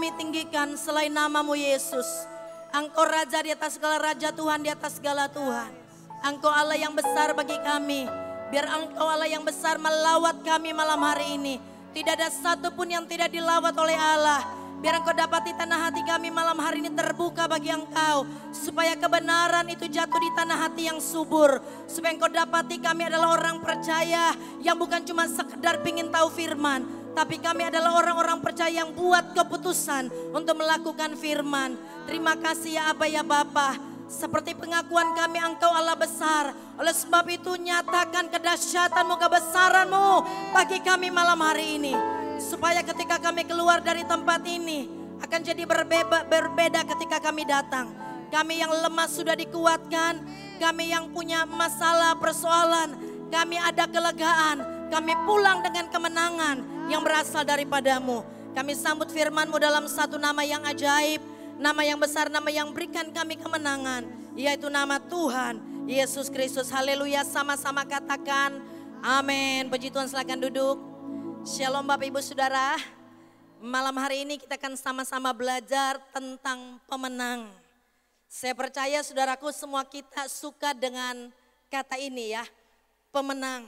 kami tinggikan selain namamu Yesus. Engkau Raja di atas segala Raja, Tuhan di atas segala Tuhan. Engkau Allah yang besar bagi kami. Biar Engkau Allah yang besar melawat kami malam hari ini. Tidak ada satupun yang tidak dilawat oleh Allah. Biar Engkau dapati tanah hati kami malam hari ini terbuka bagi Engkau. Supaya kebenaran itu jatuh di tanah hati yang subur. Supaya Engkau dapati kami adalah orang percaya yang bukan cuma sekedar pingin tahu firman. Tapi kami adalah orang-orang percaya yang buat keputusan untuk melakukan firman. Terima kasih ya Aba ya Bapa. Seperti pengakuan kami Engkau Allah besar. Oleh sebab itu nyatakan kedahsyatanmu, kebesaranmu bagi kami malam hari ini. Supaya ketika kami keluar dari tempat ini akan jadi berbeda ketika kami datang. Kami yang lemah sudah dikuatkan. Kami yang punya masalah persoalan, kami ada kelegaan. Kami pulang dengan kemenangan yang berasal daripadamu. Kami sambut firman-Mu dalam satu nama yang ajaib, nama yang besar, nama yang berikan kami kemenangan, yaitu nama Tuhan Yesus Kristus. Haleluya, sama-sama katakan amin. Puji Tuhan, silakan duduk. Shalom Bapak Ibu Saudara. Malam hari ini kita akan sama-sama belajar tentang pemenang. Saya percaya saudaraku semua kita suka dengan kata ini ya, pemenang.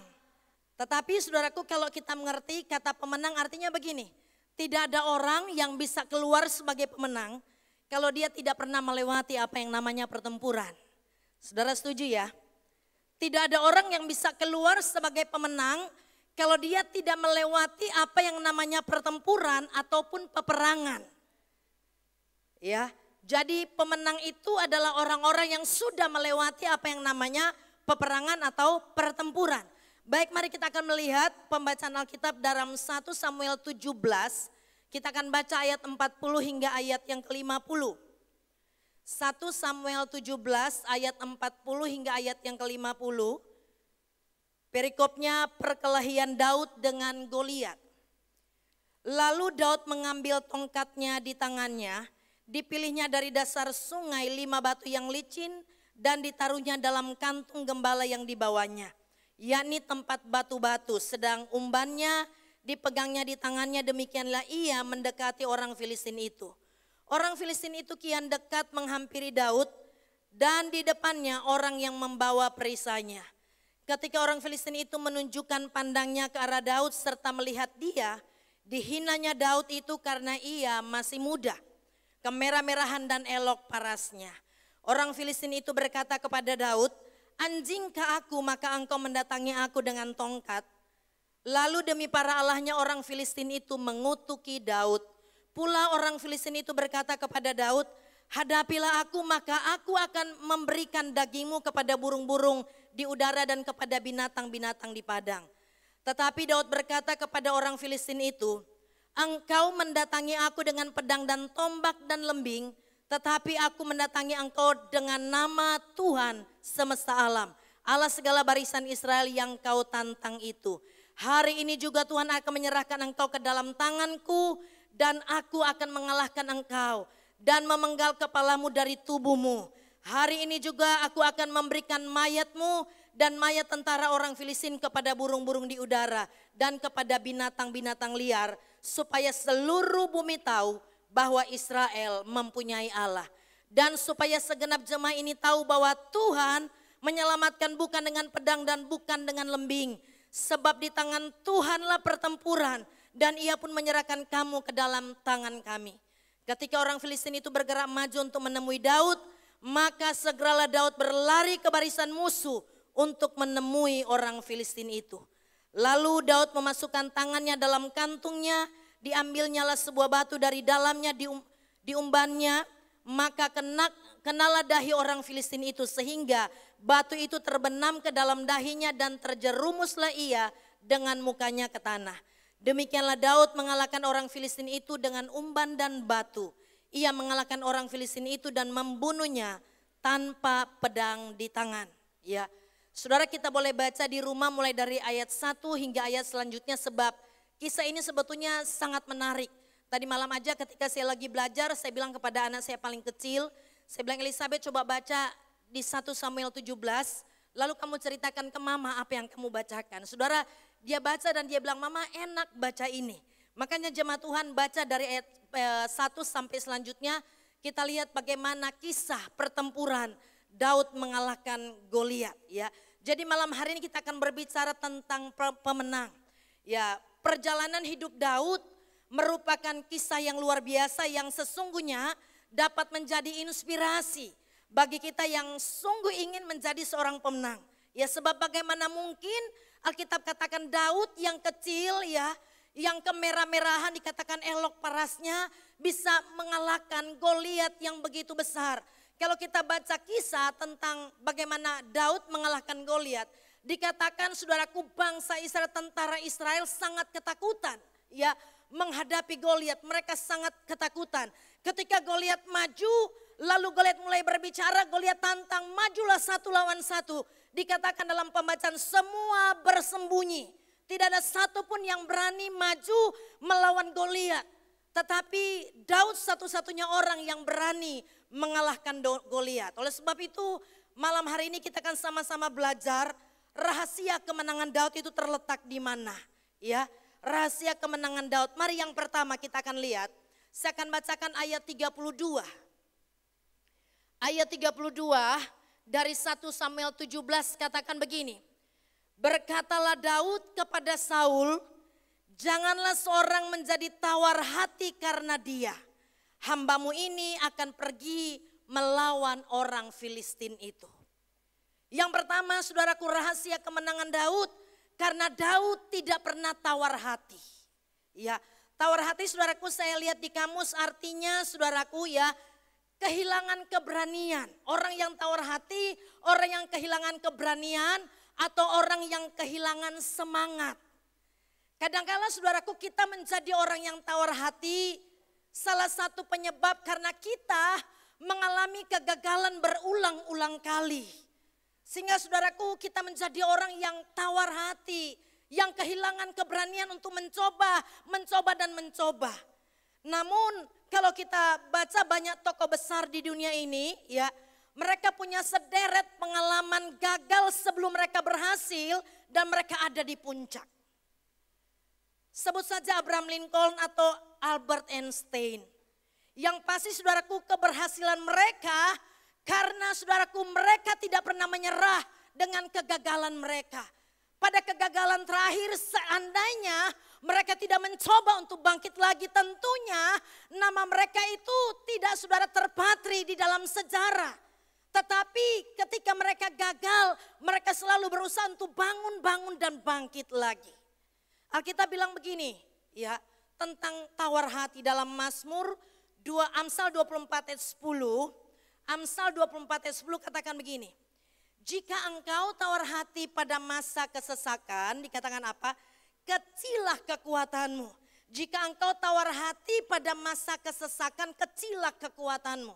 Tetapi saudaraku kalau kita mengerti kata pemenang artinya begini. Tidak ada orang yang bisa keluar sebagai pemenang kalau dia tidak pernah melewati apa yang namanya pertempuran. Saudara setuju ya? Tidak ada orang yang bisa keluar sebagai pemenang kalau dia tidak melewati apa yang namanya pertempuran ataupun peperangan. Ya, jadi pemenang itu adalah orang-orang yang sudah melewati apa yang namanya peperangan atau pertempuran. Baik, mari kita akan melihat pembacaan Alkitab dalam 1 Samuel 17. Kita akan baca ayat 40 hingga ayat yang ke-50. 1 Samuel 17 ayat 40 hingga ayat yang ke-50. Perikopnya perkelahian Daud dengan Goliat. Lalu Daud mengambil tongkatnya di tangannya, dipilihnya dari dasar sungai 5 batu yang licin dan ditaruhnya dalam kantung gembala yang dibawanya. Yakni tempat batu-batu, sedang umbannya dipegangnya di tangannya, demikianlah ia mendekati orang Filistin itu. Orang Filistin itu kian dekat menghampiri Daud dan di depannya orang yang membawa perisainya. Ketika orang Filistin itu menunjukkan pandangnya ke arah Daud serta melihat dia, dihinanya Daud itu karena ia masih muda, kemerah-merahan dan elok parasnya. Orang Filistin itu berkata kepada Daud, "Anjingkah aku maka engkau mendatangi aku dengan tongkat?" Lalu demi para allahnya orang Filistin itu mengutuki Daud. Pula orang Filistin itu berkata kepada Daud, "Hadapilah aku maka aku akan memberikan dagingmu kepada burung-burung di udara dan kepada binatang-binatang di padang." Tetapi Daud berkata kepada orang Filistin itu, "Engkau mendatangi aku dengan pedang dan tombak dan lembing, tetapi aku mendatangi engkau dengan nama Tuhan semesta alam, Allah segala barisan Israel yang kau tantang itu. Hari ini juga Tuhan akan menyerahkan engkau ke dalam tanganku dan aku akan mengalahkan engkau dan memenggal kepalamu dari tubuhmu. Hari ini juga aku akan memberikan mayatmu dan mayat tentara orang Filistin kepada burung-burung di udara dan kepada binatang-binatang liar, supaya seluruh bumi tahu bahwa Israel mempunyai Allah. Dan supaya segenap jemaah ini tahu bahwa Tuhan menyelamatkan bukan dengan pedang dan bukan dengan lembing. Sebab di tangan Tuhanlah pertempuran dan ia pun menyerahkan kamu ke dalam tangan kami." Ketika orang Filistin itu bergerak maju untuk menemui Daud, maka segeralah Daud berlari ke barisan musuh untuk menemui orang Filistin itu. Lalu Daud memasukkan tangannya dalam kantungnya, diambilnyalah sebuah batu dari dalamnya, diumbannya, maka kenalah dahi orang Filistin itu sehingga batu itu terbenam ke dalam dahinya dan terjerumuslah ia dengan mukanya ke tanah. Demikianlah Daud mengalahkan orang Filistin itu dengan umban dan batu. Ia mengalahkan orang Filistin itu dan membunuhnya tanpa pedang di tangan. Ya, saudara, kita boleh baca di rumah mulai dari ayat 1 hingga ayat selanjutnya sebab kisah ini sebetulnya sangat menarik. Tadi malam aja ketika saya lagi belajar, saya bilang kepada anak saya paling kecil, saya bilang, "Elizabeth, coba baca di 1 Samuel 17, lalu kamu ceritakan ke mama apa yang kamu bacakan." Saudara, dia baca dan dia bilang, "Mama, enak baca ini." Makanya jemaat Tuhan baca dari ayat 1 sampai selanjutnya, kita lihat bagaimana kisah pertempuran Daud mengalahkan Goliat ya. Jadi malam hari ini kita akan berbicara tentang pemenang. Ya, perjalanan hidup Daud merupakan kisah yang luar biasa yang sesungguhnya dapat menjadi inspirasi bagi kita yang sungguh ingin menjadi seorang pemenang. Ya, sebab bagaimana mungkin Alkitab katakan Daud yang kecil ya, yang kemerah-merahan dikatakan elok parasnya bisa mengalahkan Goliat yang begitu besar. Kalau kita baca kisah tentang bagaimana Daud mengalahkan Goliat, dikatakan saudaraku bangsa Israel, tentara Israel sangat ketakutan ya menghadapi Goliat. Mereka sangat ketakutan. Ketika Goliat maju, lalu Goliat mulai berbicara, Goliat tantang, majulah satu lawan satu. Dikatakan dalam pembacaan semua bersembunyi. Tidak ada satupun yang berani maju melawan Goliat. Tetapi Daud satu-satunya orang yang berani mengalahkan Goliat. Oleh sebab itu malam hari ini kita akan sama-sama belajar rahasia kemenangan Daud itu terletak di mana. Ya, rahasia kemenangan Daud. Mari yang pertama kita akan lihat. Saya akan bacakan ayat 32. Ayat 32 dari 1 Samuel 17 katakan begini. Berkatalah Daud kepada Saul, janganlah seorang menjadi tawar hati karena dia. Hambamu ini akan pergi melawan orang Filistin itu. Yang pertama saudaraku rahasia kemenangan Daud. Karena Daud tidak pernah tawar hati. Ya, tawar hati saudaraku saya lihat di kamus artinya saudaraku ya kehilangan keberanian. Orang yang tawar hati, orang yang kehilangan keberanian atau orang yang kehilangan semangat. Kadang-kala saudaraku kita menjadi orang yang tawar hati, salah satu penyebab karena kita mengalami kegagalan berulang-ulang kali. Sehingga saudaraku kita menjadi orang yang tawar hati, yang kehilangan keberanian untuk mencoba dan mencoba. Namun kalau kita baca banyak tokoh besar di dunia ini ya, mereka punya sederet pengalaman gagal sebelum mereka berhasil dan mereka ada di puncak. Sebut saja Abraham Lincoln atau Albert Einstein. Yang pasti saudaraku keberhasilan mereka karena saudaraku mereka tidak pernah menyerah dengan kegagalan mereka. Pada kegagalan terakhir seandainya mereka tidak mencoba untuk bangkit lagi, tentunya nama mereka itu tidak saudara terpatri di dalam sejarah. Tetapi ketika mereka gagal, mereka selalu berusaha untuk bangun dan bangkit lagi. Alkitab bilang begini ya tentang tawar hati dalam Mazmur Amsal 24 ayat 10. Amsal 24 ayat 10 katakan begini. Jika engkau tawar hati pada masa kesesakan, dikatakan apa? Kecillah kekuatanmu. Jika engkau tawar hati pada masa kesesakan, kecillah kekuatanmu.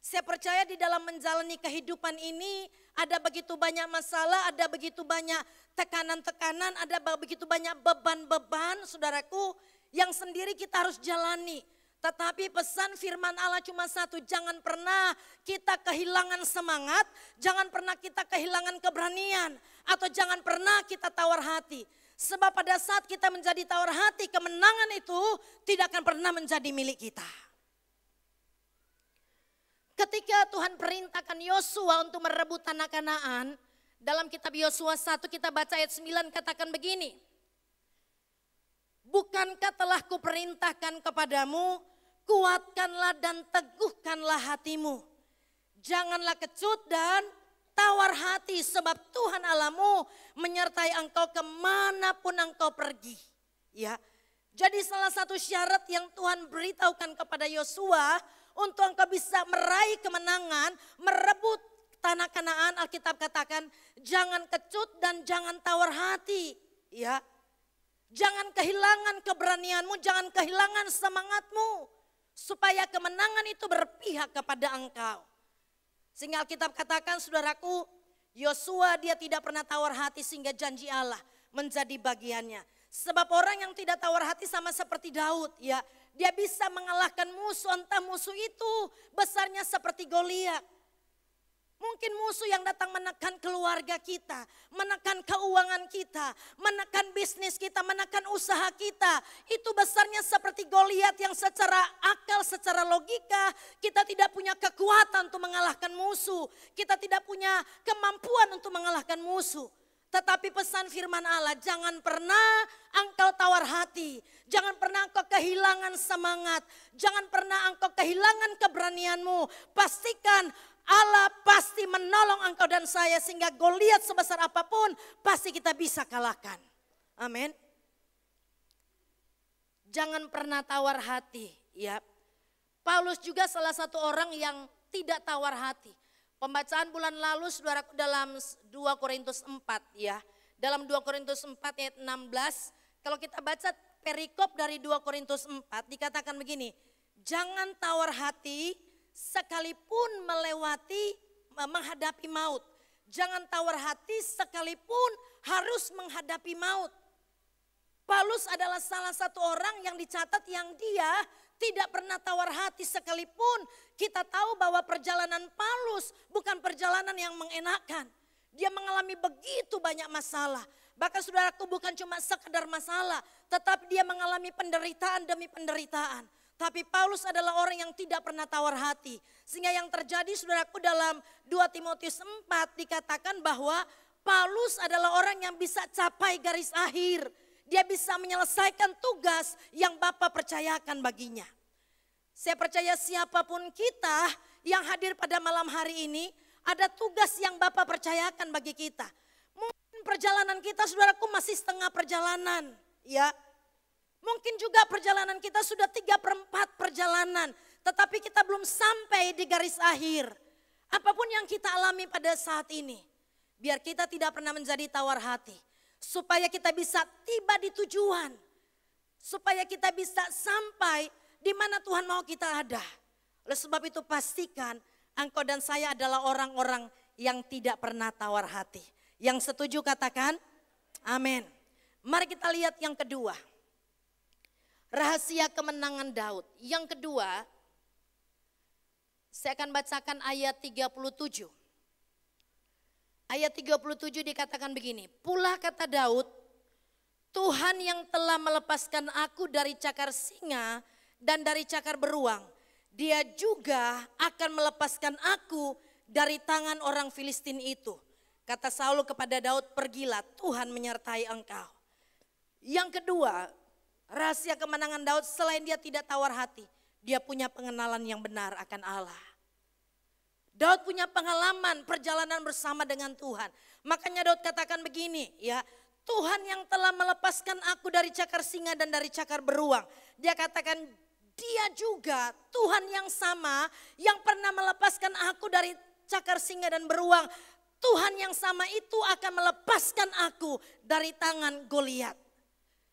Saya percaya di dalam menjalani kehidupan ini ada begitu banyak masalah, ada begitu banyak tekanan-tekanan, ada begitu banyak beban-beban saudaraku yang sendiri kita harus jalani. Tetapi pesan firman Allah cuma satu, jangan pernah kita kehilangan semangat, jangan pernah kita kehilangan keberanian, atau jangan pernah kita tawar hati. Sebab pada saat kita menjadi tawar hati, kemenangan itu tidak akan pernah menjadi milik kita. Ketika Tuhan perintahkan Yosua untuk merebut tanah Kanaan, dalam kitab Yosua 1 kita baca ayat 9 katakan begini. Bukankah telah kuperintahkan kepadamu, kuatkanlah dan teguhkanlah hatimu. Janganlah kecut dan tawar hati sebab Tuhan Allahmu menyertai engkau kemanapun engkau pergi. Ya, jadi salah satu syarat yang Tuhan beritahukan kepada Yosua untuk engkau bisa meraih kemenangan, merebut tanah Kanaan, Alkitab katakan jangan kecut dan jangan tawar hati. Ya, jangan kehilangan keberanianmu, jangan kehilangan semangatmu. Supaya kemenangan itu berpihak kepada engkau. Sehingga Alkitab katakan saudaraku, Yosua dia tidak pernah tawar hati sehingga janji Allah menjadi bagiannya. Sebab orang yang tidak tawar hati sama seperti Daud ya. Dia bisa mengalahkan musuh, entah musuh itu besarnya seperti Goliat. Mungkin musuh yang datang menekan keluarga kita, menekan keuangan kita, menekan bisnis kita, menekan usaha kita. Itu besarnya seperti Goliat yang secara akal, secara logika kita tidak punya kekuatan untuk mengalahkan musuh. Kita tidak punya kemampuan untuk mengalahkan musuh. Tetapi pesan firman Allah, jangan pernah engkau tawar hati. Jangan pernah engkau kehilangan semangat. Jangan pernah engkau kehilangan keberanianmu. Pastikan Allah pasti menolong engkau dan saya sehingga Goliat sebesar apapun pasti kita bisa kalahkan. Amin. Jangan pernah tawar hati, ya. Paulus juga salah satu orang yang tidak tawar hati. Pembacaan bulan lalu saudaraku dalam 2 Korintus 4 ya. Dalam 2 Korintus 4 ayat 16, kalau kita baca perikop dari 2 Korintus 4 dikatakan begini. Jangan tawar hati sekalipun menghadapi maut. Jangan tawar hati sekalipun harus menghadapi maut. Paulus adalah salah satu orang yang dicatat yang dia tidak pernah tawar hati sekalipun. Kita tahu bahwa perjalanan Paulus bukan perjalanan yang mengenakan. Dia mengalami begitu banyak masalah. Bahkan saudaraku bukan cuma sekedar masalah, tetapi dia mengalami penderitaan demi penderitaan. Tapi Paulus adalah orang yang tidak pernah tawar hati. Sehingga yang terjadi saudaraku dalam 2 Timotius 4 dikatakan bahwa Paulus adalah orang yang bisa capai garis akhir. Dia bisa menyelesaikan tugas yang Bapa percayakan baginya. Saya percaya siapapun kita yang hadir pada malam hari ini, ada tugas yang Bapa percayakan bagi kita. Mungkin perjalanan kita saudaraku masih setengah perjalanan, ya. Mungkin juga perjalanan kita sudah 3/4 perjalanan, tetapi kita belum sampai di garis akhir. Apapun yang kita alami pada saat ini, biar kita tidak pernah menjadi tawar hati. Supaya kita bisa tiba di tujuan. Supaya kita bisa sampai di mana Tuhan mau kita ada. Oleh sebab itu pastikan engkau dan saya adalah orang-orang yang tidak pernah tawar hati. Yang setuju katakan amin. Mari kita lihat yang kedua. Rahasia kemenangan Daud. Yang kedua, saya akan bacakan ayat 37. Ayat 37 dikatakan begini, pula kata Daud, Tuhan yang telah melepaskan aku dari cakar singa dan dari cakar beruang, dia juga akan melepaskan aku dari tangan orang Filistin itu. Kata Saul kepada Daud, pergilah, Tuhan menyertai engkau. Yang kedua, rahasia kemenangan Daud selain dia tidak tawar hati, dia punya pengenalan yang benar akan Allah. Daud punya pengalaman perjalanan bersama dengan Tuhan. Makanya Daud katakan begini ya, Tuhan yang telah melepaskan aku dari cakar singa dan dari cakar beruang. Dia katakan dia juga Tuhan yang sama yang pernah melepaskan aku dari cakar singa dan beruang. Tuhan yang sama itu akan melepaskan aku dari tangan Goliat.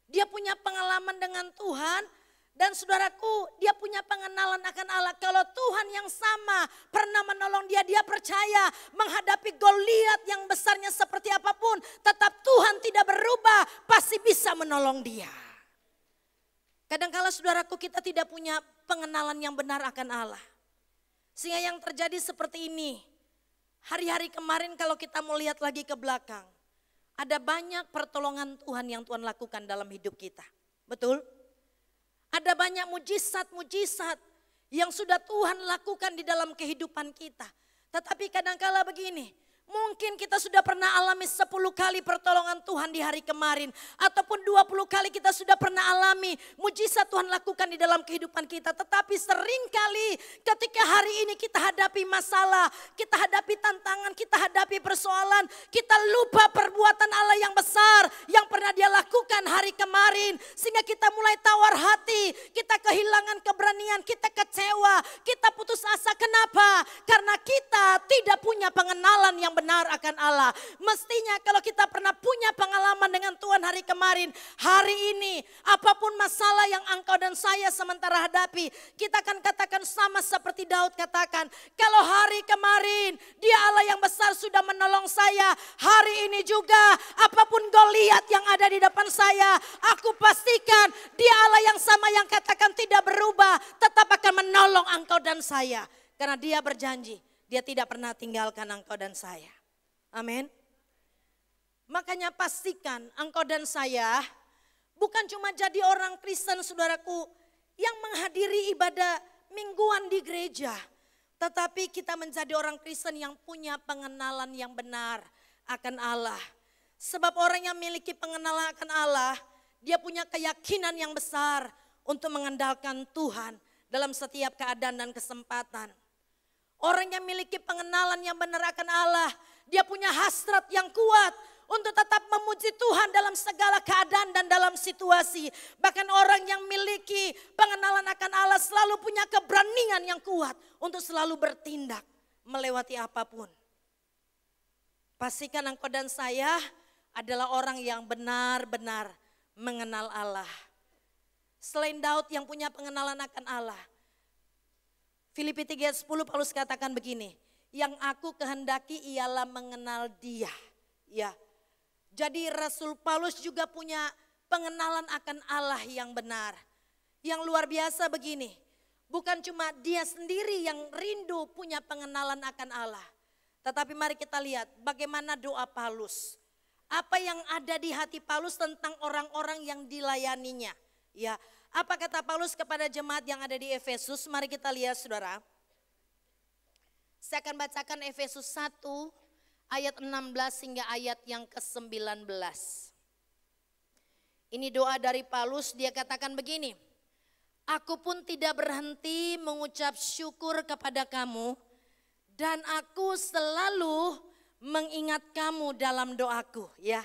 Dia punya pengalaman dengan Tuhan. Dan saudaraku, dia punya pengenalan akan Allah. Kalau Tuhan yang sama pernah menolong dia, dia percaya menghadapi Goliat yang besarnya seperti apapun, tetap Tuhan tidak berubah, pasti bisa menolong dia. Kadang-kala saudaraku kita tidak punya pengenalan yang benar akan Allah. Sehingga yang terjadi seperti ini, hari-hari kemarin kalau kita mau lihat lagi ke belakang, ada banyak pertolongan Tuhan yang Tuhan lakukan dalam hidup kita. Betul? Ada banyak mujizat-mujizat yang sudah Tuhan lakukan di dalam kehidupan kita. Tetapi kadangkala begini, mungkin kita sudah pernah alami 10 kali pertolongan Tuhan di hari kemarin. Ataupun 20 kali kita sudah pernah alami mujizat Tuhan lakukan di dalam kehidupan kita. Tetapi seringkali ketika hari ini kita hadapi masalah, kita hadapi tantangan, kita hadapi persoalan, kita lupa perbuatan Allah yang besar yang pernah dia lakukan hari kemarin. Sehingga kita mulai tawar hati, kita kehilangan keberanian, kita kecewa, kita putus asa. Kenapa? Karena kita tidak punya pengenalan yang benar akan Allah. Mestinya kalau kita pernah punya pengalaman dengan Tuhan hari kemarin, hari ini apapun masalah yang engkau dan saya sementara hadapi, kita akan katakan sama seperti Daud katakan, kalau hari kemarin dia Allah yang besar sudah menolong saya, hari ini juga apapun Goliat yang ada di depan saya, aku pastikan dia Allah yang sama yang katakan tidak berubah, tetap akan menolong engkau dan saya. Karena dia berjanji, Dia tidak pernah tinggalkan engkau dan saya. Amin. Makanya pastikan engkau dan saya bukan cuma jadi orang Kristen saudaraku yang menghadiri ibadah mingguan di gereja. Tetapi kita menjadi orang Kristen yang punya pengenalan yang benar akan Allah. Sebab orang yang memiliki pengenalan akan Allah, dia punya keyakinan yang besar untuk mengandalkan Tuhan dalam setiap keadaan dan kesempatan. Orang yang memiliki pengenalan yang benar akan Allah, dia punya hasrat yang kuat untuk tetap memuji Tuhan dalam segala keadaan dan dalam situasi. Bahkan orang yang memiliki pengenalan akan Allah selalu punya keberanian yang kuat untuk selalu bertindak melewati apapun. Pastikan engkau dan saya adalah orang yang benar-benar mengenal Allah. Selain Daud yang punya pengenalan akan Allah. Filipi 3:10 Paulus katakan begini, yang aku kehendaki ialah mengenal Dia. Ya. Jadi Rasul Paulus juga punya pengenalan akan Allah yang benar. Yang luar biasa begini, bukan cuma dia sendiri yang rindu punya pengenalan akan Allah. Tetapi mari kita lihat bagaimana doa Paulus. Apa yang ada di hati Paulus tentang orang-orang yang dilayaninya. Ya, apa kata Paulus kepada jemaat yang ada di Efesus? Mari kita lihat saudara. Saya akan bacakan Efesus 1 ayat 16 hingga ayat yang ke-19. Ini doa dari Paulus, dia katakan begini. Aku pun tidak berhenti mengucap syukur kepada kamu dan aku selalu mengingat kamu dalam doaku, ya.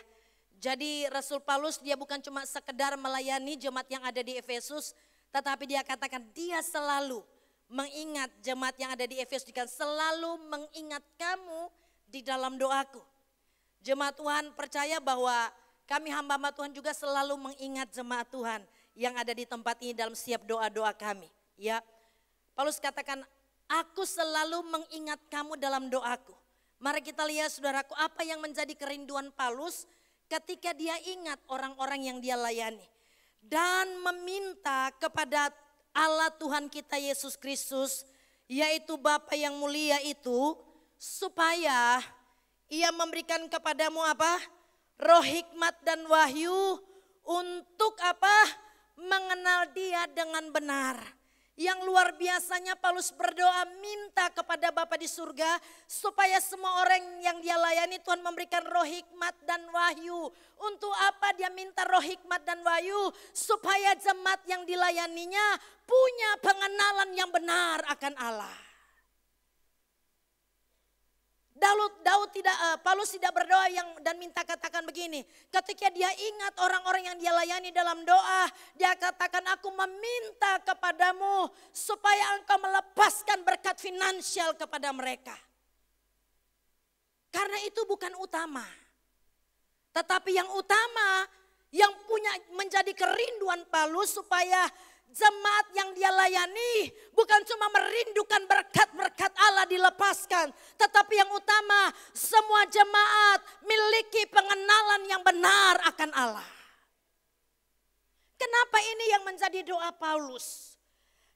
Jadi Rasul Paulus dia bukan cuma sekedar melayani jemaat yang ada di Efesus, tetapi dia katakan dia selalu mengingat jemaat yang ada di Efesus, dia selalu mengingat kamu di dalam doaku. Jemaat Tuhan percaya bahwa kami hamba-hamba Tuhan juga selalu mengingat jemaat Tuhan yang ada di tempat ini dalam setiap doa-doa kami, ya. Paulus katakan, aku selalu mengingat kamu dalam doaku. Mari kita lihat saudaraku apa yang menjadi kerinduan Paulus ketika dia ingat orang-orang yang dia layani. Dan meminta kepada Allah Tuhan kita Yesus Kristus, yaitu Bapa yang mulia itu, supaya Ia memberikan kepadamu apa? Roh hikmat dan wahyu untuk apa? Mengenal Dia dengan benar. Yang luar biasanya Paulus berdoa minta kepada Bapa di surga supaya semua orang yang dia layani Tuhan memberikan roh hikmat dan wahyu. Untuk apa dia minta roh hikmat dan wahyu? Supaya jemaat yang dilayaninya punya pengenalan yang benar akan Allah. Paulus tidak berdoa dan minta katakan begini. Ketika dia ingat orang-orang yang dia layani dalam doa, dia katakan aku meminta kepadamu supaya engkau melepaskan berkat finansial kepada mereka. Karena itu bukan utama. Tetapi yang utama yang punya menjadi kerinduan Paulus supaya jemaat yang dia layani bukan cuma merindukan berkat-berkat Allah dilepaskan. Tetapi yang utama semua jemaat miliki pengenalan yang benar akan Allah. Kenapa ini yang menjadi doa Paulus?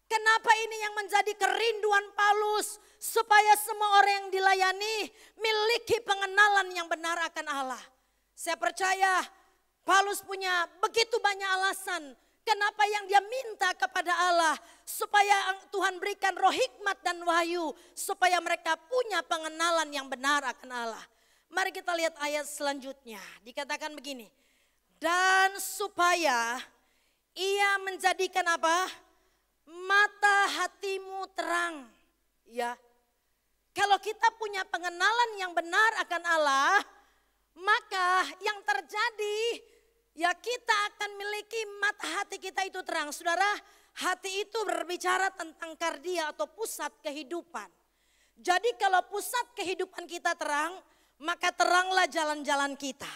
Kenapa ini yang menjadi kerinduan Paulus? Supaya semua orang yang dilayani miliki pengenalan yang benar akan Allah. Saya percaya Paulus punya begitu banyak alasan kenapa yang dia minta kepada Allah supaya Tuhan berikan roh hikmat dan wahyu supaya mereka punya pengenalan yang benar akan Allah. Mari kita lihat ayat selanjutnya. Dikatakan begini. Dan supaya Ia menjadikan apa? Mata hatimu terang. Ya. Kalau kita punya pengenalan yang benar akan Allah, maka yang terjadi ya kita akan miliki mata hati kita itu terang. Saudara, hati itu berbicara tentang kardia atau pusat kehidupan. Jadi kalau pusat kehidupan kita terang, maka teranglah jalan-jalan kita.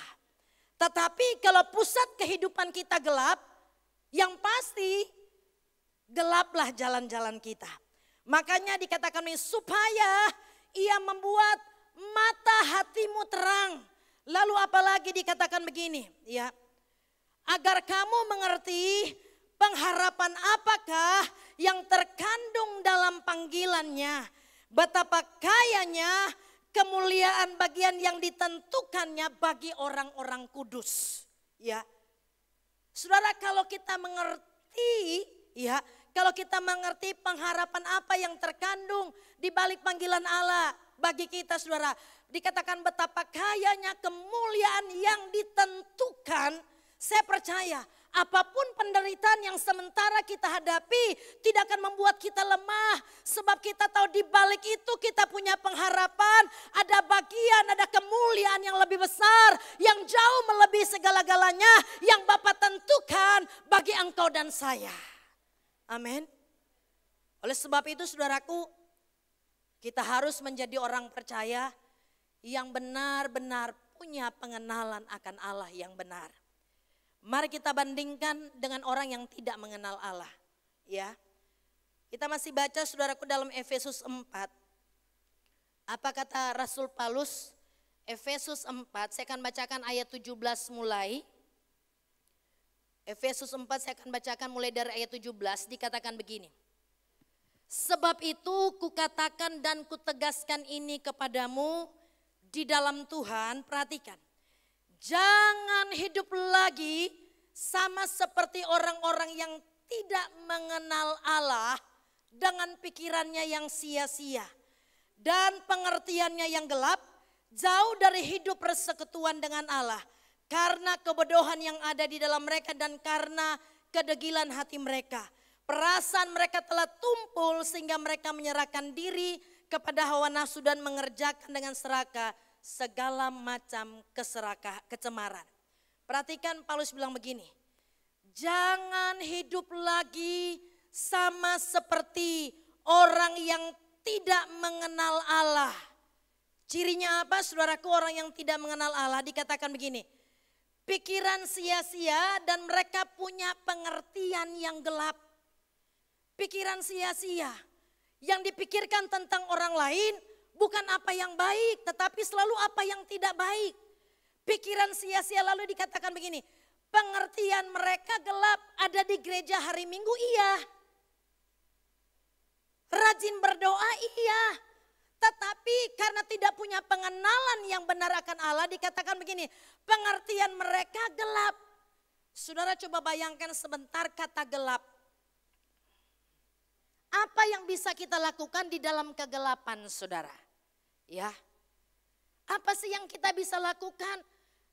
Tetapi kalau pusat kehidupan kita gelap, yang pasti gelaplah jalan-jalan kita. Makanya dikatakan ini supaya Ia membuat mata hatimu terang. Lalu apalagi dikatakan begini, ya. Agar kamu mengerti pengharapan apakah yang terkandung dalam panggilannya Betapa kayanya kemuliaan bagian yang ditentukannya bagi orang-orang kudus. Ya, saudara, kalau kita mengerti, ya, kalau kita mengerti pengharapan apa yang terkandung di balik panggilan Allah bagi kita, saudara, dikatakan betapa kayanya kemuliaan yang ditentukan. Saya percaya apapun penderitaan yang sementara kita hadapi tidak akan membuat kita lemah. Sebab kita tahu di balik itu kita punya pengharapan. Ada bagian, ada kemuliaan yang lebih besar. Yang jauh melebihi segala-galanya. Yang Bapa tentukan bagi engkau dan saya. Amin. Oleh sebab itu saudaraku, kita harus menjadi orang percaya yang benar-benar punya pengenalan akan Allah yang benar. Mari kita bandingkan dengan orang yang tidak mengenal Allah. Ya, kita masih baca saudaraku dalam Efesus 4. Apa kata Rasul Paulus? Efesus 4, saya akan bacakan ayat 17 mulai. Efesus 4 saya akan bacakan mulai dari ayat 17, dikatakan begini. Sebab itu kukatakan dan kutegaskan ini kepadamu di dalam Tuhan, perhatikan. Jangan hidup lagi sama seperti orang-orang yang tidak mengenal Allah dengan pikirannya yang sia-sia dan pengertiannya yang gelap, jauh dari hidup persekutuan dengan Allah karena kebodohan yang ada di dalam mereka dan karena kedegilan hati mereka. Perasaan mereka telah tumpul sehingga mereka menyerahkan diri kepada hawa nafsu dan mengerjakan dengan serakah segala macam kecemaran. Perhatikan Paulus bilang begini. Jangan hidup lagi sama seperti orang yang tidak mengenal Allah. Cirinya apa saudaraku orang yang tidak mengenal Allah? Dikatakan begini. Pikiran sia-sia dan mereka punya pengertian yang gelap. Pikiran sia-sia yang dipikirkan tentang orang lain bukan apa yang baik, tetapi selalu apa yang tidak baik. Pikiran sia-sia lalu dikatakan begini, pengertian mereka gelap. Ada di gereja hari Minggu iya. Rajin berdoa iya. Tetapi karena tidak punya pengenalan yang benar akan Allah dikatakan begini, pengertian mereka gelap. Saudara coba bayangkan sebentar kata gelap. Apa yang bisa kita lakukan di dalam kegelapan saudara? Ya, apa sih yang kita bisa lakukan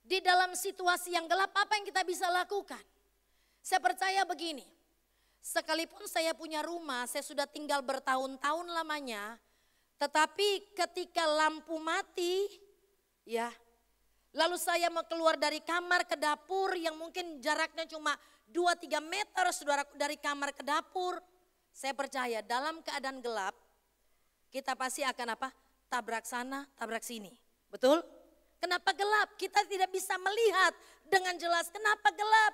di dalam situasi yang gelap? Apa yang kita bisa lakukan? Saya percaya begini, sekalipun saya punya rumah, saya sudah tinggal bertahun-tahun lamanya, tetapi ketika lampu mati, ya, lalu saya mau keluar dari kamar ke dapur yang mungkin jaraknya cuma 2-3 meter saudaraku dari kamar ke dapur, saya percaya dalam keadaan gelap kita pasti akan apa? Tabrak sana, tabrak sini. Betul? Kenapa gelap? Kita tidak bisa melihat dengan jelas. Kenapa gelap?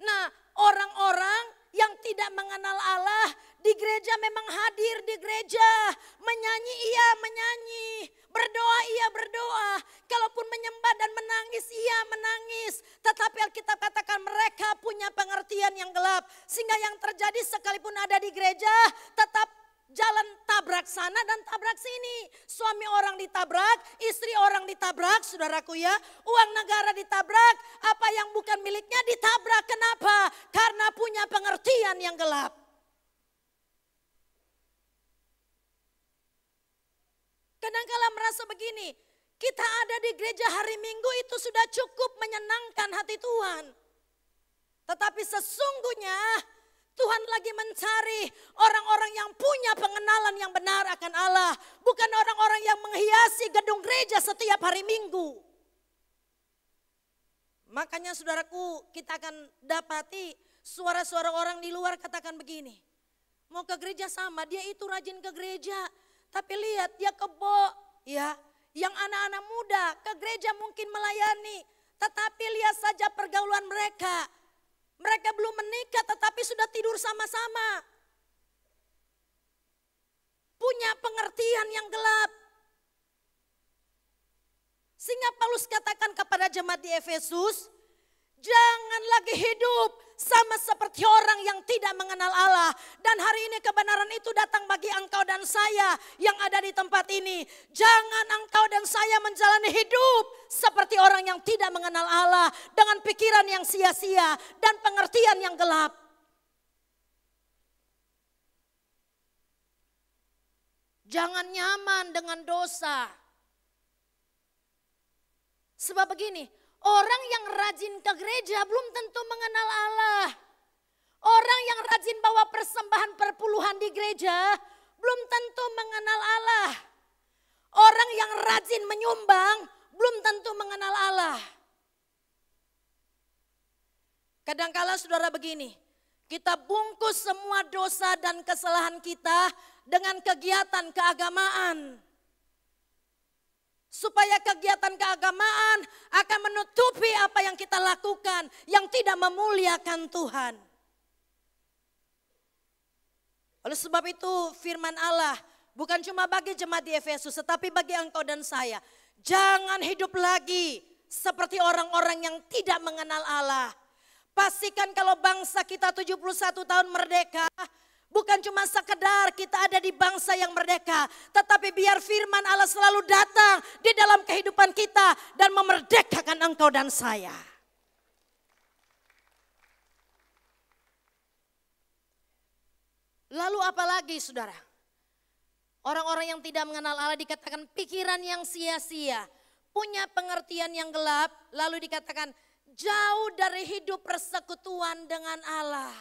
Nah, orang-orang yang tidak mengenal Allah di gereja memang hadir di gereja. Menyanyi iya menyanyi, berdoa iya berdoa. Kalaupun menyembah dan menangis iya menangis. Tetapi Alkitab katakan mereka punya pengertian yang gelap. Sehingga yang terjadi sekalipun ada di gereja tetap jalan tabrak sana dan tabrak sini. Suami orang ditabrak, istri orang ditabrak, saudaraku ya. Uang negara ditabrak, apa yang bukan miliknya ditabrak. Kenapa? Karena punya pengertian yang gelap. Kadang-kala merasa begini, kita ada di gereja hari Minggu itu sudah cukup menyenangkan hati Tuhan. Tetapi sesungguhnya Tuhan lagi mencari orang-orang yang punya pengenalan yang benar akan Allah. Bukan orang-orang yang menghiasi gedung gereja setiap hari Minggu. Makanya saudaraku kita akan dapati suara-suara orang di luar katakan begini. Mau ke gereja sama, dia itu rajin ke gereja. Tapi lihat dia kebo ya. Yang anak-anak muda ke gereja mungkin melayani. Tetapi lihat saja pergaulan mereka. Mereka belum menikah tetapi sudah tidur sama-sama. Punya pengertian yang gelap. Sehingga Paulus katakan kepada jemaat di Efesus, Jangan lagi hidup sama seperti orang yang tidak mengenal Allah. Dan hari ini kebenaran itu datang bagi engkau dan saya yang ada di tempat ini. Jangan engkau dan saya menjalani hidup seperti orang yang tidak mengenal Allah. Dengan pikiran yang sia-sia dan pengertian yang gelap. Jangan nyaman dengan dosa. Sebab begini, orang yang rajin ke gereja belum tentu mengenal Allah. Orang yang rajin bawa persembahan perpuluhan di gereja belum tentu mengenal Allah. Orang yang rajin menyumbang belum tentu mengenal Allah. Kadangkala saudara begini, kita bungkus semua dosa dan kesalahan kita dengan kegiatan keagamaan. Supaya kegiatan keagamaan akan menutupi apa yang kita lakukan yang tidak memuliakan Tuhan. Oleh sebab itu firman Allah bukan cuma bagi jemaat di Efesus tetapi bagi engkau dan saya. Jangan hidup lagi seperti orang-orang yang tidak mengenal Allah. Pastikan kalau bangsa kita 71 tahun merdeka, bukan cuma sekedar kita ada di bangsa yang merdeka, tetapi biar firman Allah selalu datang di dalam kehidupan kita dan memerdekakan engkau dan saya. Lalu apa lagi saudara? Orang-orang yang tidak mengenal Allah dikatakan pikiran yang sia-sia, punya pengertian yang gelap, lalu dikatakan jauh dari hidup persekutuan dengan Allah.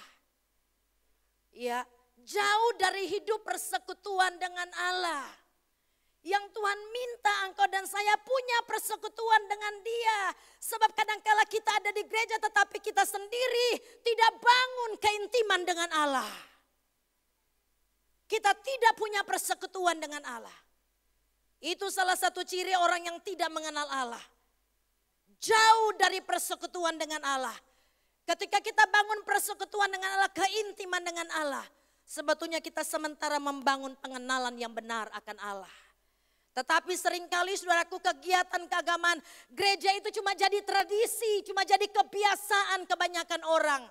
Ya, jauh dari hidup persekutuan dengan Allah. Yang Tuhan minta engkau dan saya punya persekutuan dengan Dia. Sebab kadangkala kita ada di gereja tetapi kita sendiri tidak bangun keintiman dengan Allah. Kita tidak punya persekutuan dengan Allah. Itu salah satu ciri orang yang tidak mengenal Allah. Jauh dari persekutuan dengan Allah. Ketika kita bangun persekutuan dengan Allah, keintiman dengan Allah, sebetulnya kita sementara membangun pengenalan yang benar akan Allah. Tetapi seringkali saudaraku kegiatan keagamaan gereja itu cuma jadi tradisi, cuma jadi kebiasaan kebanyakan orang.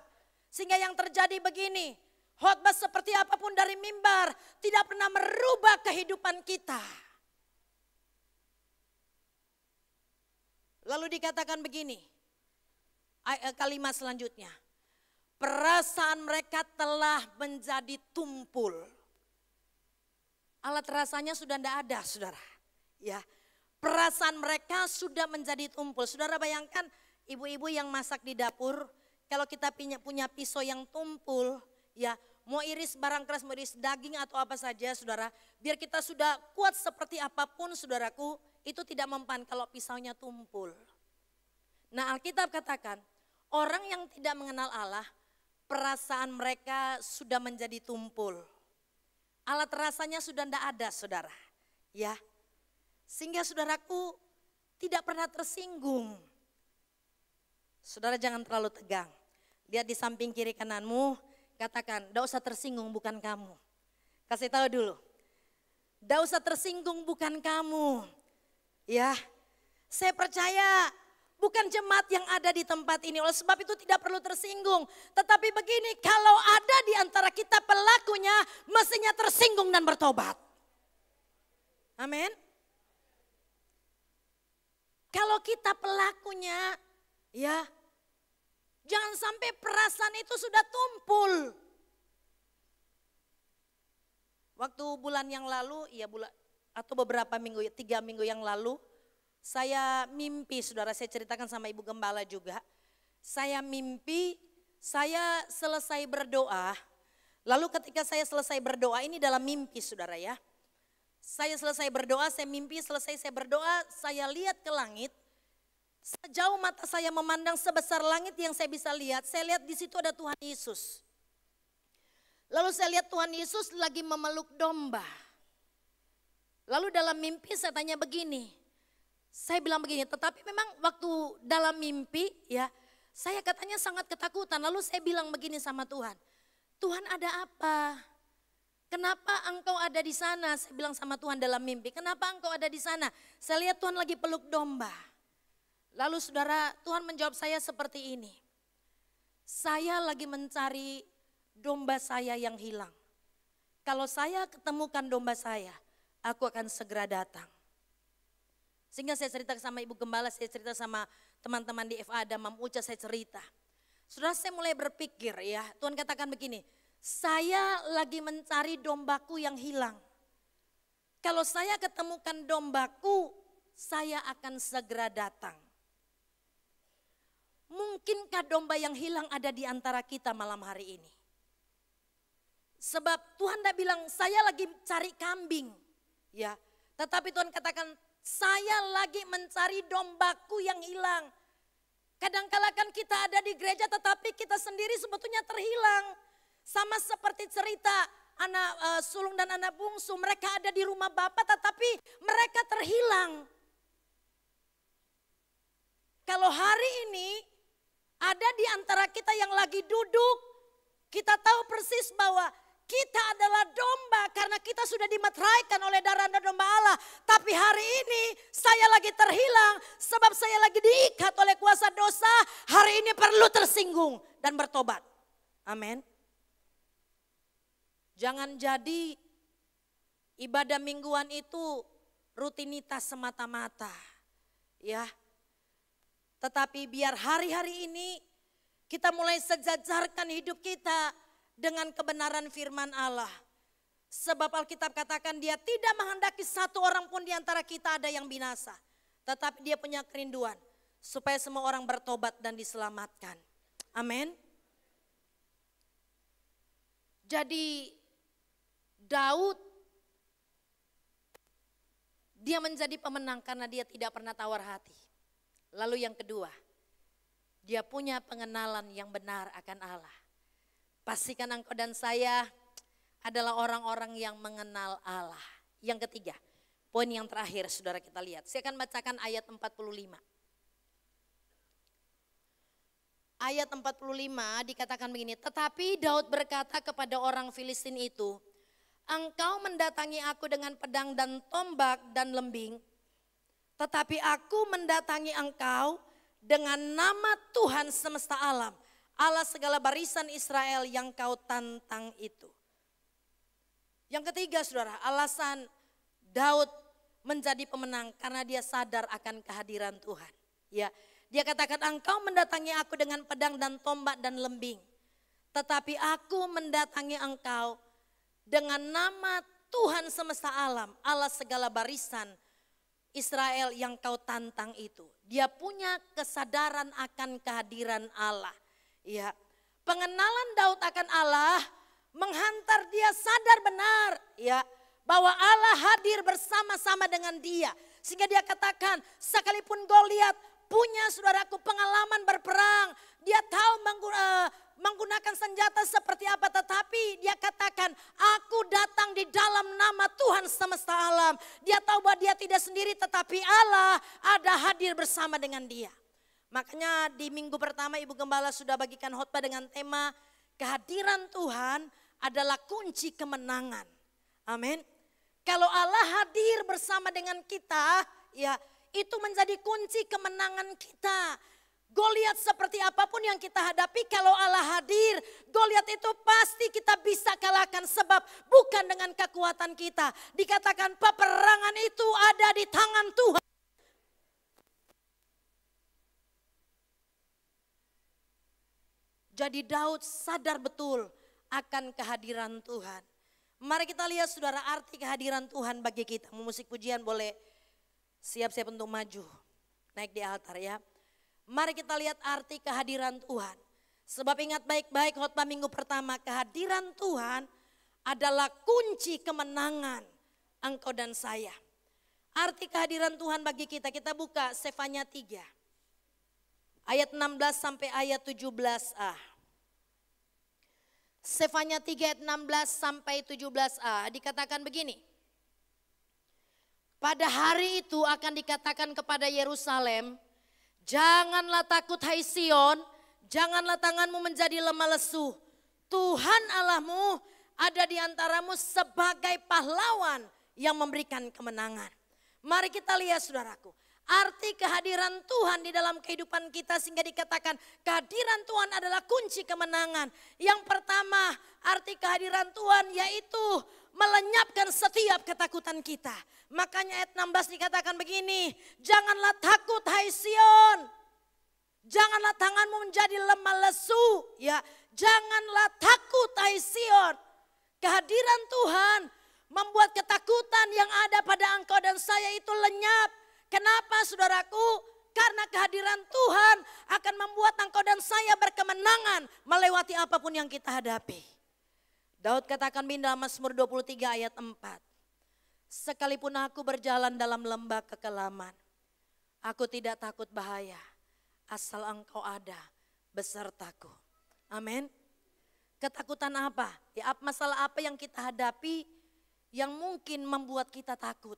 Sehingga yang terjadi begini, khotbah seperti apapun dari mimbar tidak pernah merubah kehidupan kita. Lalu dikatakan begini, kalimat selanjutnya, perasaan mereka telah menjadi tumpul. Alat rasanya sudah tidak ada saudara. Ya, perasaan mereka sudah menjadi tumpul. Saudara bayangkan ibu-ibu yang masak di dapur, kalau kita punya pisau yang tumpul, ya mau iris barang keras, mau iris daging atau apa saja saudara, biar kita sudah kuat seperti apapun saudaraku, itu tidak mempan kalau pisaunya tumpul. Nah Alkitab katakan, orang yang tidak mengenal Allah, perasaan mereka sudah menjadi tumpul. Alat rasanya sudah tidak ada saudara. Ya, sehingga saudaraku tidak pernah tersinggung. Saudara jangan terlalu tegang. Lihat di samping kiri kananmu, katakan, tidak usah tersinggung bukan kamu. Kasih tahu dulu, tidak usah tersinggung bukan kamu. Ya, saya percaya bukan jemaat yang ada di tempat ini. Oleh sebab itu tidak perlu tersinggung. Tetapi begini, kalau ada di antara kita pelakunya, mestinya tersinggung dan bertobat. Amin. Kalau kita pelakunya, ya, jangan sampai perasaan itu sudah tumpul. Waktu bulan yang lalu, ya atau beberapa minggu, 3 minggu yang lalu, saya mimpi, saudara, saya ceritakan sama Ibu Gembala juga. Saya mimpi, saya selesai berdoa, lalu ketika saya selesai berdoa, ini dalam mimpi saudara ya. Saya selesai berdoa, saya mimpi, selesai saya berdoa, saya lihat ke langit. Sejauh mata saya memandang sebesar langit yang saya bisa lihat, saya lihat di situ ada Tuhan Yesus. Lalu saya lihat Tuhan Yesus lagi memeluk domba. Lalu dalam mimpi saya tanya begini, saya bilang begini, tetapi memang waktu dalam mimpi ya, saya katanya sangat ketakutan. Lalu saya bilang begini sama Tuhan, Tuhan ada apa? Kenapa engkau ada di sana? Saya bilang sama Tuhan dalam mimpi, kenapa engkau ada di sana? Saya lihat Tuhan lagi peluk domba. Lalu saudara, Tuhan menjawab saya seperti ini. Saya lagi mencari domba saya yang hilang. Kalau saya ketemukan domba saya, aku akan segera datang. Sehingga saya cerita sama Ibu Gembala, saya cerita sama teman-teman di FA, ada Mam Uca, saya cerita. Saudara, saya mulai berpikir ya, Tuhan katakan begini, saya lagi mencari dombaku yang hilang. Kalau saya ketemukan dombaku, saya akan segera datang. Mungkinkah domba yang hilang ada di antara kita malam hari ini? Sebab Tuhan tidak bilang saya lagi cari kambing, ya. Tetapi Tuhan katakan saya lagi mencari dombaku yang hilang. Kadang-kala kan kita ada di gereja tetapi kita sendiri sebetulnya terhilang. Sama seperti cerita anak sulung dan anak bungsu, mereka ada di rumah Bapa tetapi mereka terhilang. Kalau hari ini ada di antara kita yang lagi duduk, kita tahu persis bahwa kita adalah domba karena kita sudah dimeteraikan oleh darah dan domba Allah. Tapi hari ini saya lagi terhilang sebab saya lagi diikat oleh kuasa dosa. Hari ini perlu tersinggung dan bertobat. Amin. Jangan jadi ibadah mingguan itu rutinitas semata-mata. Ya. Tetapi biar hari-hari ini kita mulai sejajarkan hidup kita dengan kebenaran firman Allah. Sebab Alkitab katakan dia tidak menghendaki satu orang pun di antara kita ada yang binasa. Tetapi dia punya kerinduan supaya semua orang bertobat dan diselamatkan. Amin. Jadi Daud dia menjadi pemenang karena dia tidak pernah tawar hati. Lalu yang kedua, dia punya pengenalan yang benar akan Allah. Pastikan engkau dan saya adalah orang-orang yang mengenal Allah. Yang ketiga, poin yang terakhir saudara kita lihat. Saya akan bacakan ayat 45. Ayat 45 dikatakan begini, tetapi Daud berkata kepada orang Filistin itu, engkau mendatangi aku dengan pedang dan tombak dan lembing, tetapi aku mendatangi engkau dengan nama Tuhan semesta alam, Allah segala barisan Israel yang kau tantang itu. Yang ketiga saudara, alasan Daud menjadi pemenang karena dia sadar akan kehadiran Tuhan. Ya, dia katakan engkau mendatangi aku dengan pedang dan tombak dan lembing. Tetapi aku mendatangi engkau dengan nama Tuhan semesta alam, Allah segala barisan Israel yang kau tantang itu. Dia punya kesadaran akan kehadiran Allah. Ya, pengenalan Daud akan Allah menghantar dia sadar benar ya bahwa Allah hadir bersama-sama dengan dia. Sehingga dia katakan sekalipun Goliat punya saudaraku pengalaman berperang, dia tahu menggunakan senjata seperti apa, tetapi dia katakan aku datang di dalam nama Tuhan semesta alam. Dia tahu bahwa dia tidak sendiri tetapi Allah ada hadir bersama dengan dia. Makanya di minggu pertama Ibu Gembala sudah bagikan khotbah dengan tema kehadiran Tuhan adalah kunci kemenangan. Amin. Kalau Allah hadir bersama dengan kita, ya itu menjadi kunci kemenangan kita. Goliat seperti apapun yang kita hadapi, kalau Allah hadir, Goliat itu pasti kita bisa kalahkan sebab bukan dengan kekuatan kita. Dikatakan peperangan itu ada di tangan Tuhan. Jadi Daud sadar betul akan kehadiran Tuhan. Mari kita lihat saudara arti kehadiran Tuhan bagi kita. Musik pujian boleh siap-siap untuk maju. Naik di altar ya. Mari kita lihat arti kehadiran Tuhan. Sebab ingat baik-baik khotbah minggu pertama. Kehadiran Tuhan adalah kunci kemenangan engkau dan saya. Arti kehadiran Tuhan bagi kita. Kita buka Sefanya 3. Ayat 16 sampai ayat 17a. Sefanya 3 ayat 16 sampai 17a dikatakan begini. Pada hari itu akan dikatakan kepada Yerusalem, janganlah takut hai Sion, janganlah tanganmu menjadi lemah lesu. Tuhan Allahmu ada di antaramu sebagai pahlawan yang memberikan kemenangan. Mari kita lihat saudaraku, Arti kehadiran Tuhan di dalam kehidupan kita sehingga dikatakan kehadiran Tuhan adalah kunci kemenangan. Yang pertama, arti kehadiran Tuhan yaitu melenyapkan setiap ketakutan kita. Makanya ayat 16 dikatakan begini, janganlah takut hai Sion. Janganlah tanganmu menjadi lemah lesu, ya. Janganlah takut hai Sion. Kehadiran Tuhan membuat ketakutan yang ada pada engkau dan saya itu lenyap. Kenapa saudaraku? Karena kehadiran Tuhan akan membuat engkau dan saya berkemenangan melewati apapun yang kita hadapi. Daud katakan di dalam Mazmur 23 ayat 4. Sekalipun aku berjalan dalam lembah kekelaman, aku tidak takut bahaya, asal engkau ada besertaku. Amin. Ketakutan apa? Ya, masalah apa yang kita hadapi yang mungkin membuat kita takut?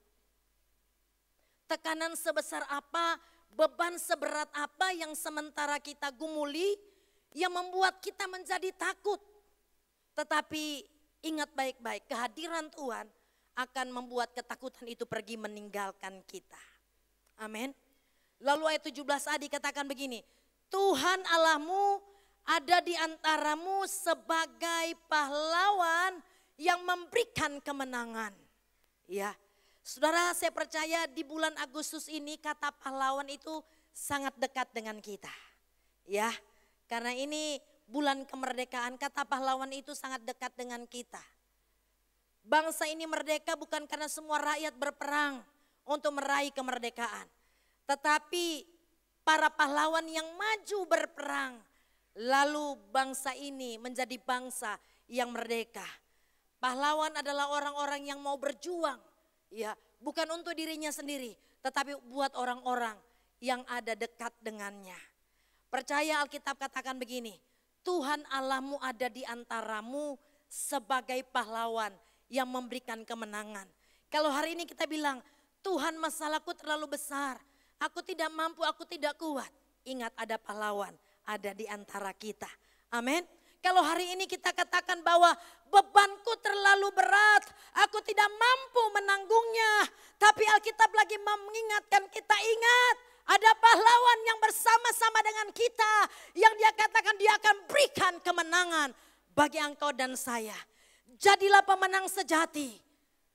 Tekanan sebesar apa, beban seberat apa yang sementara kita gumuli yang membuat kita menjadi takut. Tetapi ingat baik-baik, kehadiran Tuhan akan membuat ketakutan itu pergi meninggalkan kita. Amin. Lalu ayat 17a dikatakan begini, Tuhan Allahmu ada di antaramu sebagai pahlawan yang memberikan kemenangan. Ya. Saudara, saya percaya di bulan Agustus ini kata pahlawan itu sangat dekat dengan kita. Ya, karena ini bulan kemerdekaan, kata pahlawan itu sangat dekat dengan kita. Bangsa ini merdeka bukan karena semua rakyat berperang untuk meraih kemerdekaan. Tetapi para pahlawan yang maju berperang, lalu bangsa ini menjadi bangsa yang merdeka. Pahlawan adalah orang-orang yang mau berjuang. Ya, bukan untuk dirinya sendiri, tetapi buat orang-orang yang ada dekat dengannya. Percaya Alkitab katakan begini, Tuhan Allahmu ada di antaramu sebagai pahlawan yang memberikan kemenangan. Kalau hari ini kita bilang, Tuhan masalahku terlalu besar, aku tidak mampu, aku tidak kuat. Ingat ada pahlawan, ada di antara kita. Amin. Kalau hari ini kita katakan bahwa bebanku terlalu berat, aku tidak mampu menanggungnya. Tapi Alkitab lagi mengingatkan kita, ingat ada pahlawan yang bersama-sama dengan kita. Yang dia katakan dia akan berikan kemenangan bagi engkau dan saya. Jadilah pemenang sejati.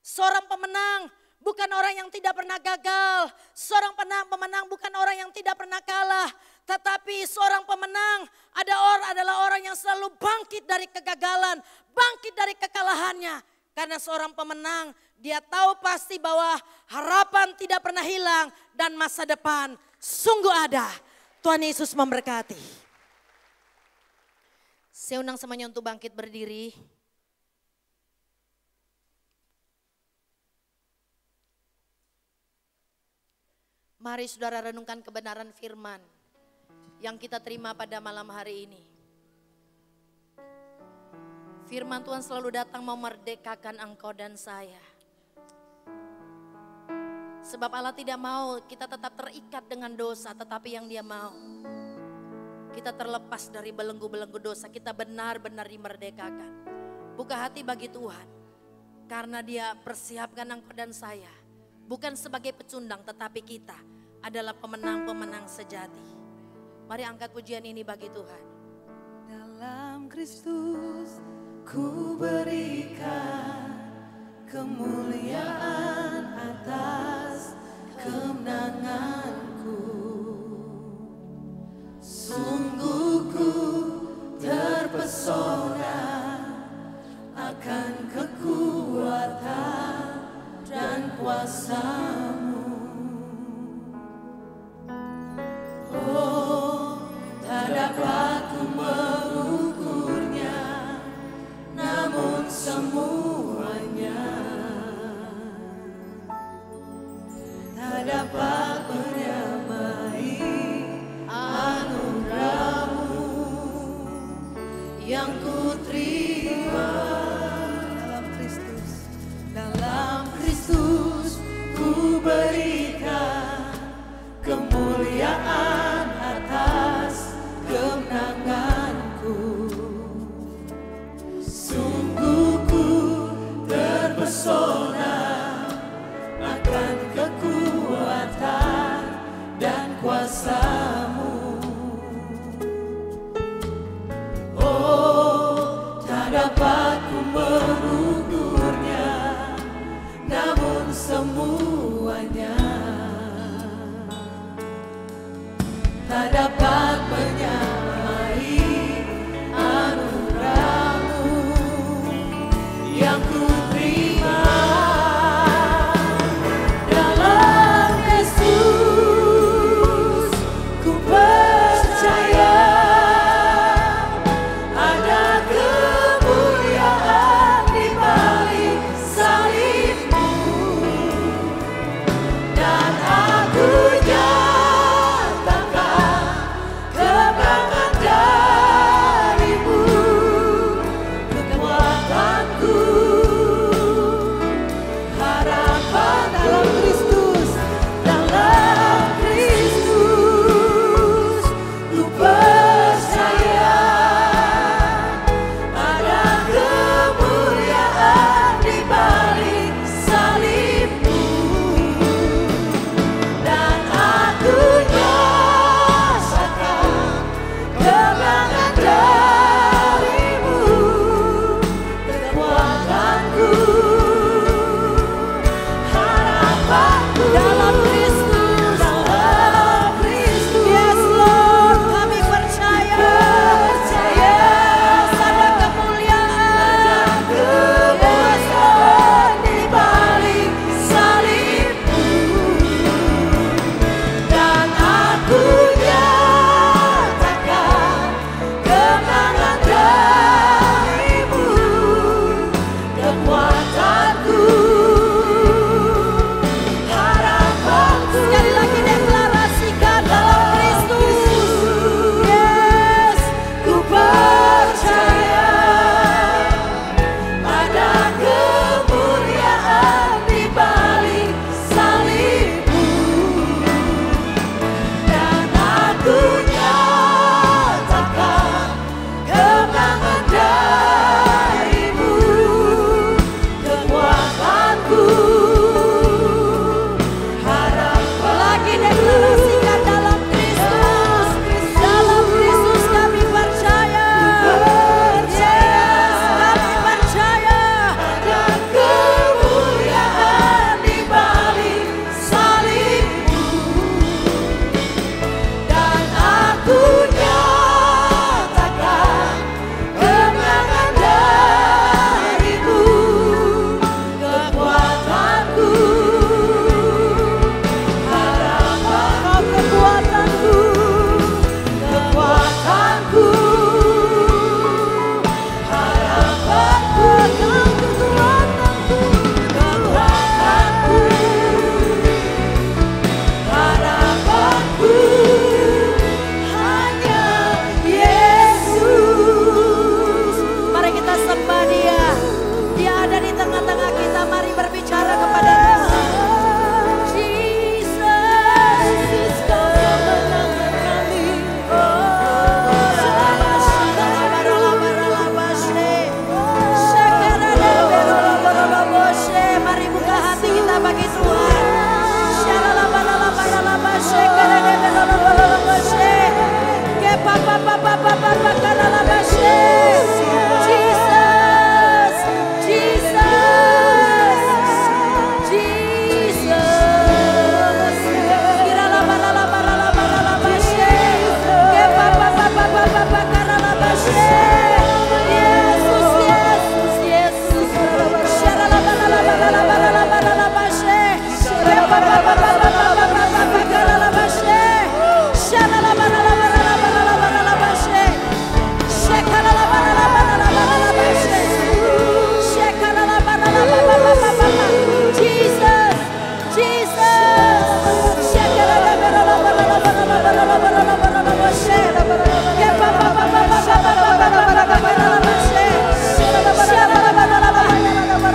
Seorang pemenang bukan orang yang tidak pernah gagal. Seorang pemenang bukan orang yang tidak pernah kalah. Tetapi seorang pemenang adalah orang yang selalu bangkit dari kegagalan, bangkit dari kekalahannya. Karena seorang pemenang, dia tahu pasti bahwa harapan tidak pernah hilang dan masa depan sungguh ada. Tuhan Yesus memberkati. Saya undang semuanya untuk bangkit berdiri. Mari saudara renungkan kebenaran firman yang kita terima pada malam hari ini. Firman Tuhan selalu datang memerdekakan engkau dan saya. Sebab Allah tidak mau kita tetap terikat dengan dosa, tetapi yang Dia mau kita terlepas dari belenggu-belenggu dosa, kita benar-benar dimerdekakan. Buka hati bagi Tuhan, karena Dia persiapkan engkau dan saya, bukan sebagai pecundang, tetapi kita adalah pemenang-pemenang sejati. Mari angkat pujian ini bagi Tuhan. Dalam Kristus ku berikan kemuliaan atas kemenanganku. Sungguh ku terpesona akan kekuatan dan kuasa-Mu. Tak dapat ku mengukurnya, namun semuanya tak dapat menyamai anugerah-Mu yang ku terima dalam Kristus ku berikan kemuliaan atas kemenanganku. Sungguh ku terpesona akan kekuatan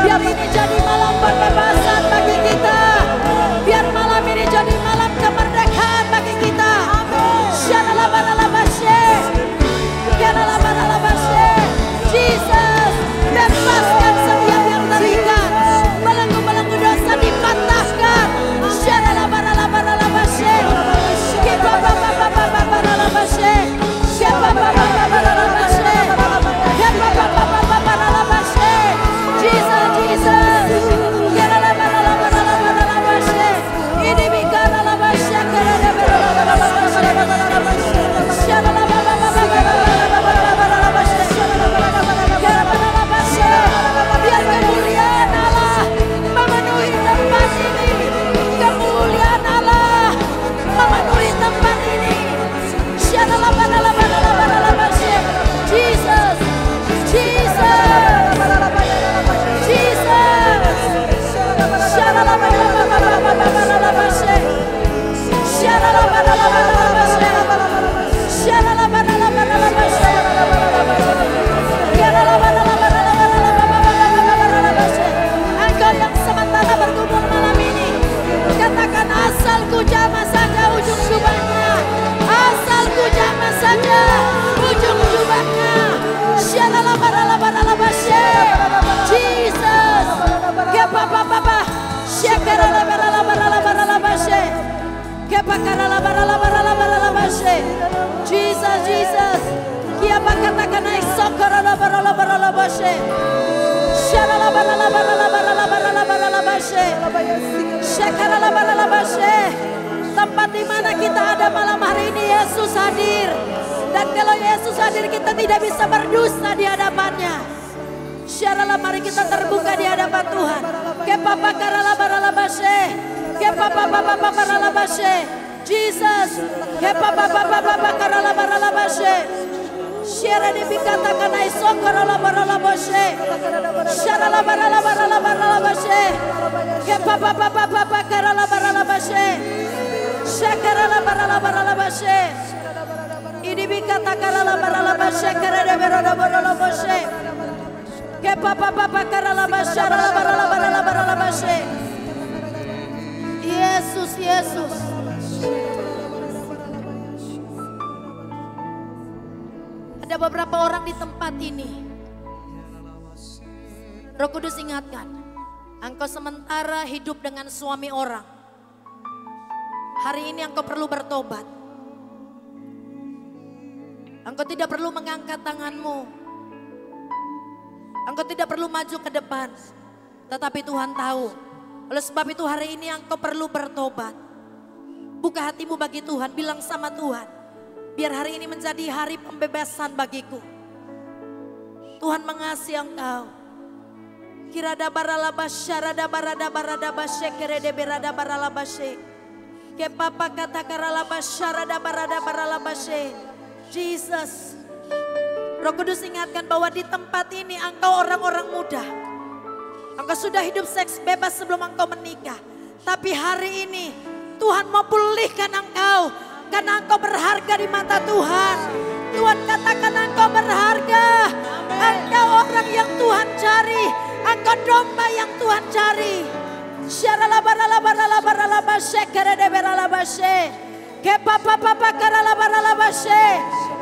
Biar ini jadi malam pembebasan bagi kita. Biar malam ini jadi malam kemerdekaan bagi kita. Jesus, bebaskan setiap yang terikat. Belenggu-belenggu dosa dipatahkan. Biar kemuliaan Allah memenuhi tempat ini. Kemuliaan Allah memenuhi tempat ini. Jesus, Jesus, Engkau yang sementara bergumul malam ini, katakan asalku jamah saja ujung jubahnya, asalku jamah saja ujung jubahnya. Jesus, Jesus, Jesus, kiapa katakan tempat di mana kita ada malam hari ini Yesus hadir. Dan kalau Yesus hadir kita tidak bisa berdusta di hadapannya. Syaralah mari kita terbuka di hadapan Tuhan. Jesus, Syara dikatakan aisokorola barala boshe. Syarala barala barala barala boshe. Karala barala boshe. Syakarala barala barala boshe. Ini dikatakan ala barala boshe karada barala barala boshe. Karala basyara barala barala barala boshe. Yesus, Yesus. Ada beberapa orang di tempat ini. Roh Kudus ingatkan, engkau sementara hidup dengan suami orang. Hari ini engkau perlu bertobat. Engkau tidak perlu mengangkat tanganmu. Engkau tidak perlu maju ke depan. Tetapi Tuhan tahu. Oleh sebab itu hari ini engkau perlu bertobat. Buka hatimu bagi Tuhan, bilang sama Tuhan. Biar hari ini menjadi hari pembebasan bagiku. Tuhan mengasihi engkau. Kirada barala basyarada barada barada basye kerede berada barala basye. Kepapa kata karala basyarada barada barala basye. Jesus. Roh Kudus ingatkan bahwa di tempat ini engkau orang-orang muda. Engkau sudah hidup seks bebas sebelum engkau menikah. Tapi hari ini Tuhan mau pulihkan engkau. Karena engkau berharga di mata Tuhan. Tuhan katakan engkau berharga. Engkau orang yang Tuhan cari. Engkau domba yang Tuhan cari. Syarala barala barala barala bashe kerede berala bashe. Kepapa papa karala barala bashe.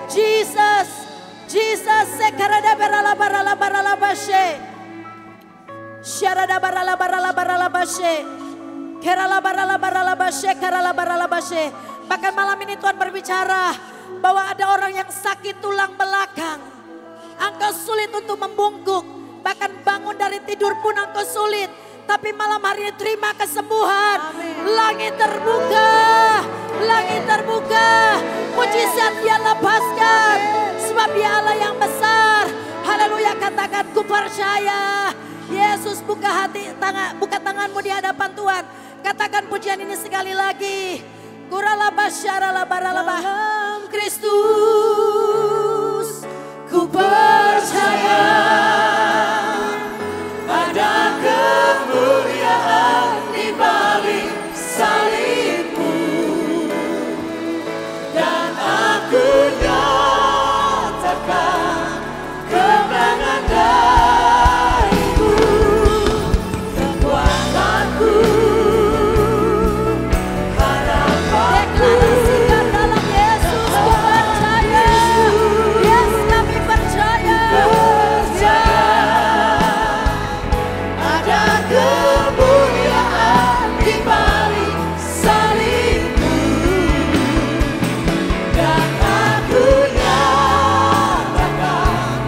Jesus, Jesus sekerede berala barala barala bashe. Syarada barala barala barala bashe. Kerala barala barala bashe kerala barala bashe. Bahkan malam ini Tuhan berbicara, bahwa ada orang yang sakit tulang belakang. Engkau sulit untuk membungkuk, bahkan bangun dari tidur pun engkau sulit. Tapi malam hari ini terima kesembuhan. Langit terbuka, langit terbuka. Mujizat dia lepaskan, sebab dia Allah yang besar. Haleluya, katakan ku percaya. Yesus buka tanganmu di hadapan Tuhan. Katakan pujian ini sekali lagi. Kuralaba syaralaba ralaba. Kristus, ku percaya ada kemuliaan di balik salibmu, dan aku nyatakan kemenangan darimu. Kekuatanku, Deklarasikan dalam Yesus, ku percaya. Yes, kami percaya. ada kemuliaan di balik salibmu, dan aku nyatakan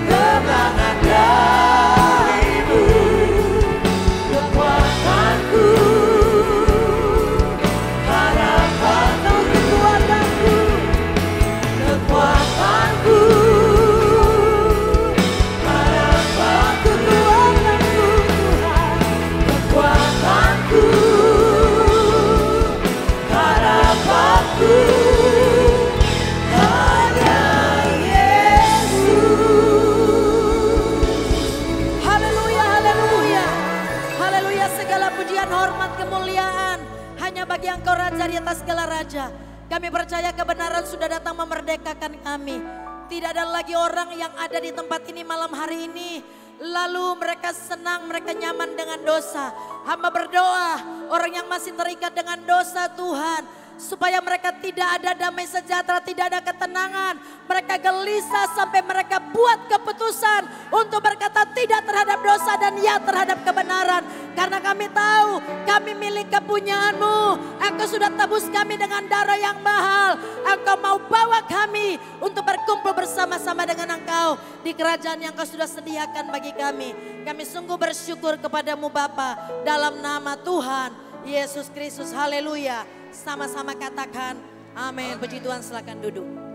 kemenangan darimu. Kekuatanku, harapanku, kekuatanku, kekuatanku, harapanku, kekuatanku, Tuhan. Kekuatanku, harapanku, hanya Yesus. Haleluya, haleluya. Haleluya, segala pujian, hormat, kemuliaan hanya bagi Engkau Raja di atas segala raja. Kami percaya kebenaran sudah datang memerdekakan kami. Tidak ada lagi orang yang ada di tempat ini malam hari ini lalu mereka senang, mereka nyaman dengan dosa. Hamba berdoa, orang yang masih terikat dengan dosa Tuhan, supaya mereka tidak ada damai sejahtera, tidak ada ketenangan. Mereka gelisah sampai mereka buat keputusan untuk berkata tidak terhadap dosa dan ya terhadap kebenaran. Karena kami tahu kami milik kepunyaanmu. Engkau sudah tebus kami dengan darah yang mahal. Engkau mau bawa kami untuk berkumpul bersama-sama dengan Engkau di kerajaan yang Engkau sudah sediakan bagi kami. Kami sungguh bersyukur kepadamu Bapa, dalam nama Tuhan Yesus Kristus. Haleluya. Sama-sama katakan amin. Puji Tuhan, silakan duduk.